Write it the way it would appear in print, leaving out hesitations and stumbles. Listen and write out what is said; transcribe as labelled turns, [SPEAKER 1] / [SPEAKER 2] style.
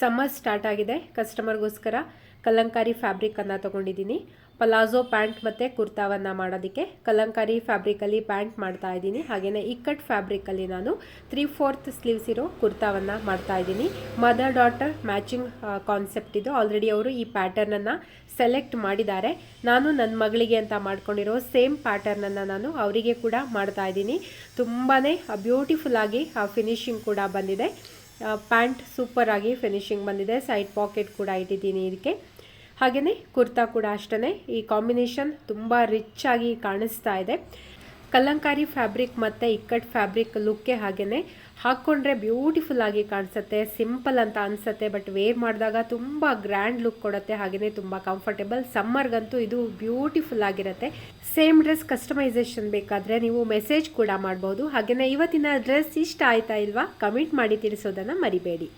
[SPEAKER 1] Summer start ಆಗಿದೆ. ಕಸ್ಟಮರ್ಗೋಸ್ಕರ ಕಲಂಕಾರಿ ಫ್ಯಾಬ್ರಿಕನ್ನು ತೊಗೊಂಡಿದ್ದೀನಿ. Palazzo pant ಮತ್ತು ಕುರ್ತಾವನ್ನು ಮಾಡೋದಕ್ಕೆ ಕಲಂಕಾರಿ ಫ್ಯಾಬ್ರಿಕಲ್ಲಿ ಪ್ಯಾಂಟ್ ಮಾಡ್ತಾ ಇದ್ದೀನಿ. ಹಾಗೆಯೇ ಇಕ್ಕಟ್ ಫ್ಯಾಬ್ರಿಕಲ್ಲಿ ನಾನು 3/4 ಸ್ಲೀವ್ಸ್ ಇರೋ ಕುರ್ತಾವನ್ನು ಮಾಡ್ತಾ ಇದ್ದೀನಿ. ಮದರ್ ಡಾಟರ್ ಮ್ಯಾಚಿಂಗ್ ಕಾನ್ಸೆಪ್ಟ್ ಇದು. ಆಲ್ರೆಡಿ ಅವರು ಈ ಪ್ಯಾಟರ್ನನ್ನು ಸೆಲೆಕ್ಟ್ ಮಾಡಿದ್ದಾರೆ. ನಾನು ನನ್ನ ಮಗಳಿಗೆ ಅಂತ ಮಾಡ್ಕೊಂಡಿರೋ ಸೇಮ್ ಪ್ಯಾಟರ್ನನ್ನು ನಾನು ಅವರಿಗೆ ಕೂಡ ಮಾಡ್ತಾ ಇದ್ದೀನಿ. ತುಂಬಾ ಬ್ಯೂಟಿಫುಲ್ ಆಗಿ ಫಿನಿಶಿಂಗ್ ಕೂಡ ಬಂದಿದೆ. ಪ್ಯಾಂಟ್ ಸೂಪರ್ ಆಗಿ ಫಿನಿಶಿಂಗ್ ಬಂದಿದೆ. ಸೈಡ್ ಪಾಕೆಟ್ ಕೂಡ ಇಟ್ಟಿದ್ದೀನಿ ಇದಕ್ಕೆ. ಹಾಗೆಯೇ ಕುರ್ತಾ ಕೂಡ ಅಷ್ಟೇ. ಈ ಕಾಂಬಿನೇಷನ್ ತುಂಬ ರಿಚ್ ಆಗಿ ಕಾಣಿಸ್ತಾ ಇದೆ. ಕಲಂಕಾರಿ ಫ್ಯಾಬ್ರಿಕ್ ಮತ್ತು ಇಕ್ಕಟ್ ಫ್ಯಾಬ್ರಿಕ್ ಲುಕ್ಕೆ ಹಾಗೆಯೇ ಹಾಕ್ಕೊಂಡ್ರೆ ಬ್ಯೂಟಿಫುಲ್ ಆಗಿ ಕಾಣಿಸುತ್ತೆ. ಸಿಂಪಲ್ ಅಂತ ಅನಿಸುತ್ತೆ, ಬಟ್ ವೇರ್ ಮಾಡಿದಾಗ ತುಂಬ ಗ್ರ್ಯಾಂಡ್ ಲುಕ್ ಕೊಡುತ್ತೆ. ಹಾಗೆಯೇ ತುಂಬ ಕಂಫರ್ಟೇಬಲ್. ಸಮ್ಮರ್ಗಂತೂ ಇದು ಬ್ಯೂಟಿಫುಲ್ ಆಗಿರುತ್ತೆ. ಸೇಮ್ ಡ್ರೆಸ್ ಕಸ್ಟಮೈಸೇಷನ್ ಬೇಕಾದರೆ ನೀವು ಮೆಸೇಜ್ ಕೂಡ ಮಾಡ್ಬೋದು. ಹಾಗೆಯೇ ಇವತ್ತಿನ ಡ್ರೆಸ್ ಇಷ್ಟ ಆಯ್ತಾ ಇಲ್ವಾ ಕಮೆಂಟ್ ಮಾಡಿ ತಿಳಿಸೋದನ್ನು ಮರಿಬೇಡಿ.